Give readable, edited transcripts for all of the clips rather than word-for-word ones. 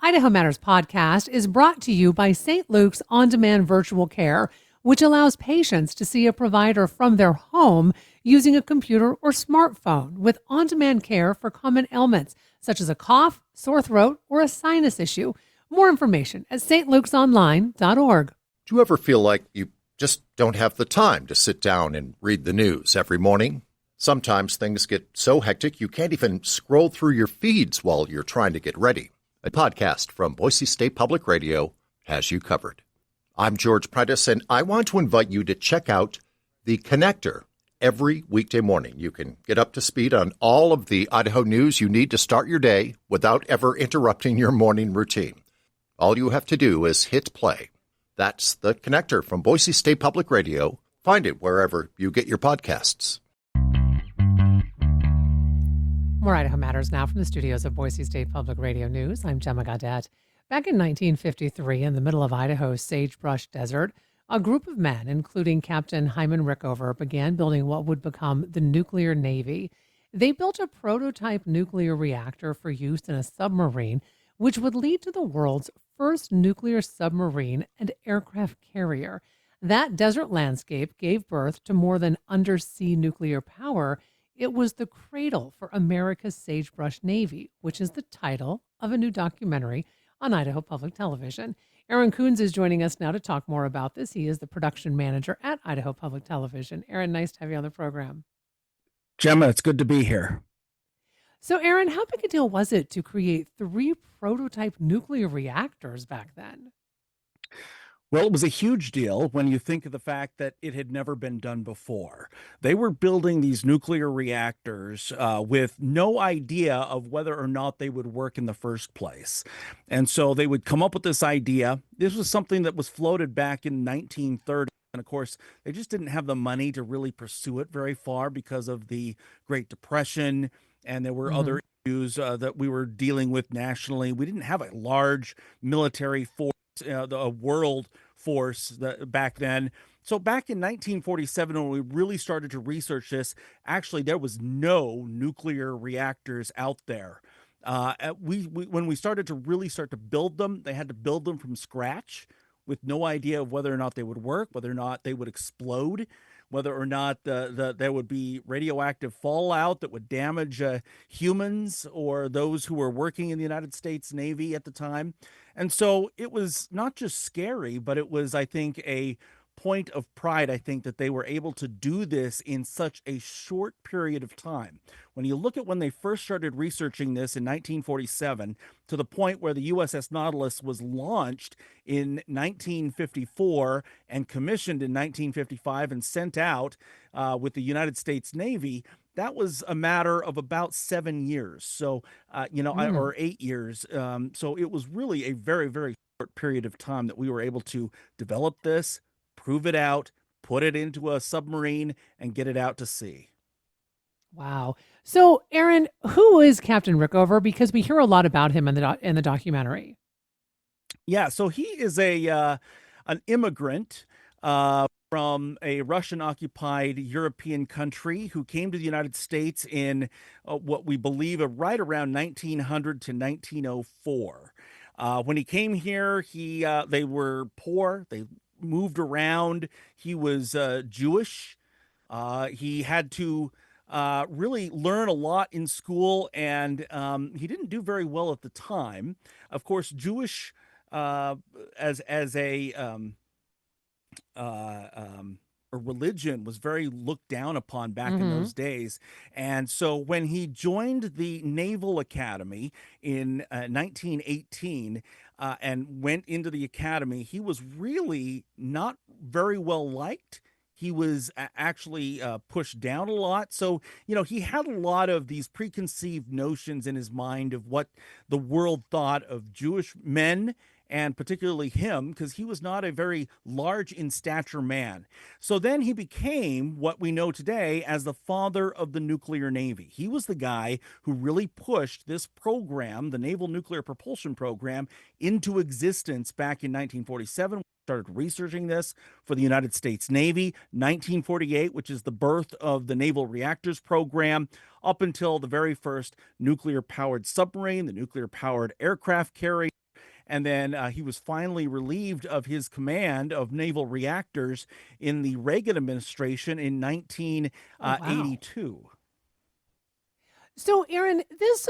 Idaho Matters podcast is brought to you by St. Luke's On-Demand Virtual Care, which allows patients to see a provider from their home using a computer or smartphone with on-demand care for common ailments such as a cough, sore throat, or a sinus issue. More information at stlukesonline.org. Do you ever feel like you just don't have the time to sit down and read the news every morning? Sometimes things get so hectic you can't even scroll through your feeds while you're trying to get ready. A podcast from Boise State Public Radio has you covered. I'm George Prentice, and I want to invite you to check out The Connector every weekday morning. You can get up to speed on all of the Idaho news you need to start your day without ever interrupting your morning routine. All you have to do is hit play. That's The Connector from Boise State Public Radio. Find it wherever you get your podcasts. More Idaho Matters now from the studios of Boise State Public Radio News. I'm Gemma Gaudette. Back in 1953, in the middle of Idaho's Sagebrush Desert, a group of men, including Captain Hyman Rickover, began building what would become the nuclear navy. They built a prototype nuclear reactor for use in a submarine, which would lead to the world's first nuclear submarine and aircraft carrier. That desert landscape gave birth to more than undersea nuclear power. It was the cradle for America's Sagebrush Navy, which is the title of a new documentary on Idaho Public Television. Aaron Coons is joining us now to talk more about this. He is the production manager at Idaho Public Television. Aaron, nice to have you on the program. Gemma, it's good to be here. So, Aaron, how big a deal was it to create 3 prototype nuclear reactors back then? Well, it was a huge deal when you think of the fact that it had never been done before. They were building these nuclear reactors with no idea of whether or not they would work in the first place. And so they would come up with this idea. This was something that was floated back in 1930. And of course, they just didn't have the money to really pursue it very far because of the Great Depression. And there were other issues that we were dealing with nationally. We didn't have a large military force. The world force back then. So back in 1947, when we really started to research this, actually there was no nuclear reactors out there. When we started to build them, they had to build them from scratch with no idea of whether or not they would work, whether or not they would explode, whether or not there would be radioactive fallout that would damage humans or those who were working in the United States Navy at the time. And so it was not just scary, but it was, I think, a point of pride, I think, that they were able to do this in such a short period of time. When you look at when they first started researching this in 1947 to the point where the USS Nautilus was launched in 1954 and commissioned in 1955 and sent out with the United States Navy, that was a matter of about 7 years. So, or 8 years. So it was really a very, very short period of time that we were able to develop this, prove it out, put it into a submarine, and get it out to sea. Wow. So, Aaron, who is Captain Rickover? Because we hear a lot about him in the documentary. Yeah, so he is an immigrant from a Russian-occupied European country who came to the United States in what we believe right around 1900 to 1904. When he came here, they were poor. They moved around. He was Jewish. He had to really learn a lot in school, and he didn't do very well at the time. Of course, Jewish as a religion was very looked down upon back in those days. And so when he joined the Naval Academy in 1918 and went into the academy, he was really not very well liked. He was actually pushed down a lot. So, he had a lot of these preconceived notions in his mind of what the world thought of Jewish men, and particularly him, because he was not a very large in stature man. So then he became what we know today as the father of the nuclear navy. He was the guy who really pushed this program, the Naval Nuclear Propulsion Program, into existence back in 1947. Started researching this for the United States Navy, 1948, which is the birth of the Naval Reactors Program, up until the very first nuclear-powered submarine, the nuclear-powered aircraft carrier, And then he was finally relieved of his command of naval reactors in the Reagan administration in Oh, wow. 1982. So, Aaron, this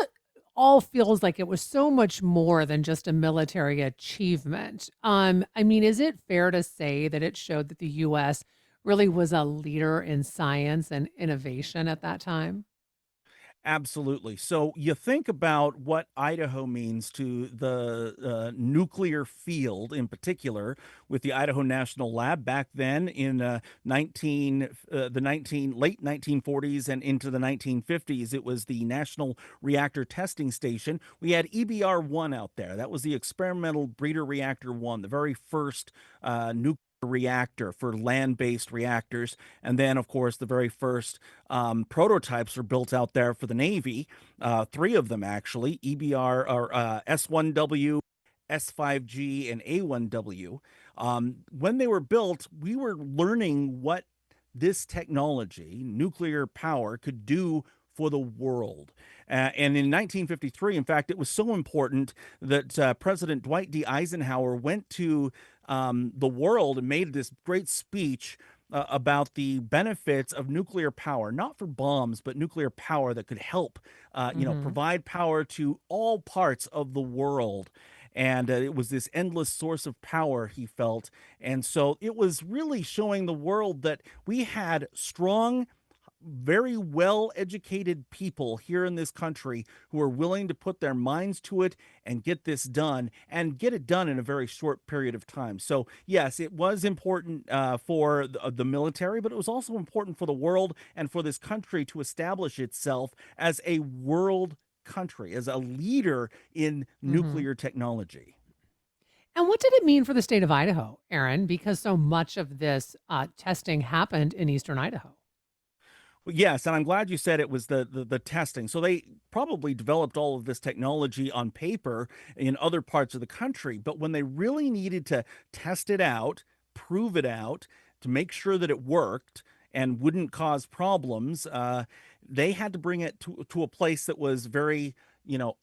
all feels like it was so much more than just a military achievement. I mean, is it fair to say that it showed that the U.S. really was a leader in science and innovation at that time? Absolutely. So you think about what Idaho means to the nuclear field in particular, with the Idaho National Lab back then in 19 late 1940s and into the 1950s. It was the National Reactor Testing Station. We had EBR-1 out there. That was the experimental breeder reactor 1, the very first nuclear reactor for land-based reactors. And then, of course, the very first prototypes were built out there for the Navy. Three of them, actually: EBR or S1W, S5G, and A1W. When they were built, we were learning what this technology, nuclear power, could do for the world. And in 1953, in fact, it was so important that President Dwight D. Eisenhower went to the world and made this great speech about the benefits of nuclear power, not for bombs, but nuclear power that could help, Hmm. provide power to all parts of the world. And it was this endless source of power, he felt. And so it was really showing the world that we had strong, very well educated people here in this country who are willing to put their minds to it and get this done, and get it done in a very short period of time. So, yes, it was important for the military, but it was also important for the world and for this country to establish itself as a world country, as a leader in Hmm. nuclear technology. And what did it mean for the state of Idaho, Aaron? Because so much of this testing happened in eastern Idaho. Well, yes, and I'm glad you said it was the testing. So they probably developed all of this technology on paper in other parts of the country, but when they really needed to test it out, prove it out, to make sure that it worked and wouldn't cause problems, they had to bring it to a place that was very,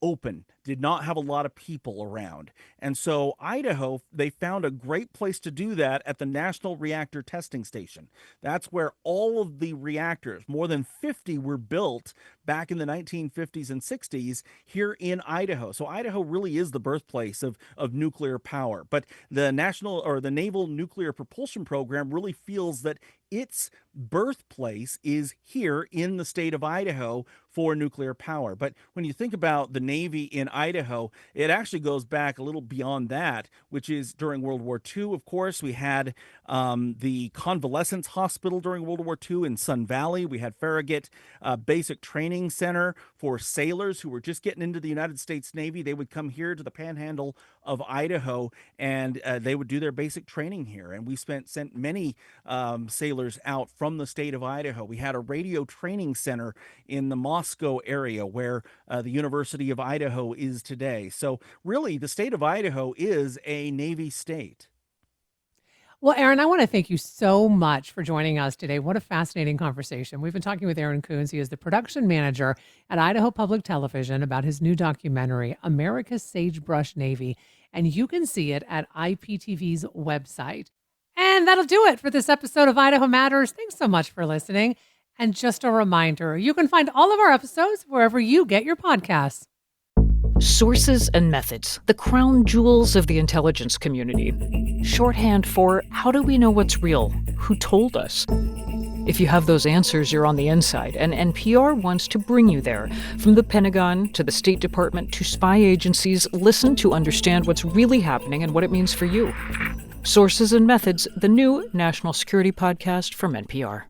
open, did not have a lot of people around. And so Idaho, they found a great place to do that at the National Reactor Testing Station. That's where all of the reactors, more than 50, were built back in the 1950s and 60s here in Idaho. So Idaho really is the birthplace of nuclear power. But the Naval Nuclear Propulsion Program really feels that its birthplace is here in the state of Idaho for nuclear power. But when you think about the Navy in Idaho, it actually goes back a little beyond that, which is during World War II. Of course, we had the Convalescence Hospital during World War II in Sun Valley. We had Farragut Basic Training Center for sailors who were just getting into the United States Navy. They would come here to the panhandle of Idaho, and they would do their basic training here. And we sent many sailors out from the state of Idaho. We had a radio training center in the Moscow area where the University of Idaho is today. So really, the state of Idaho is a Navy state. Well, Aaron, I want to thank you so much for joining us today. What a fascinating conversation. We've been talking with Aaron Coons. He is the production manager at Idaho Public Television about his new documentary, America's Sagebrush Navy. And you can see it at IPTV's website. And that'll do it for this episode of Idaho Matters. Thanks so much for listening. And just a reminder, you can find all of our episodes wherever you get your podcasts. Sources and methods, the crown jewels of the intelligence community. Shorthand for how do we know what's real? Who told us? If you have those answers, you're on the inside, and NPR wants to bring you there. From the Pentagon to the State Department to spy agencies, listen to understand what's really happening and what it means for you. Sources and Methods, the new national security podcast from NPR.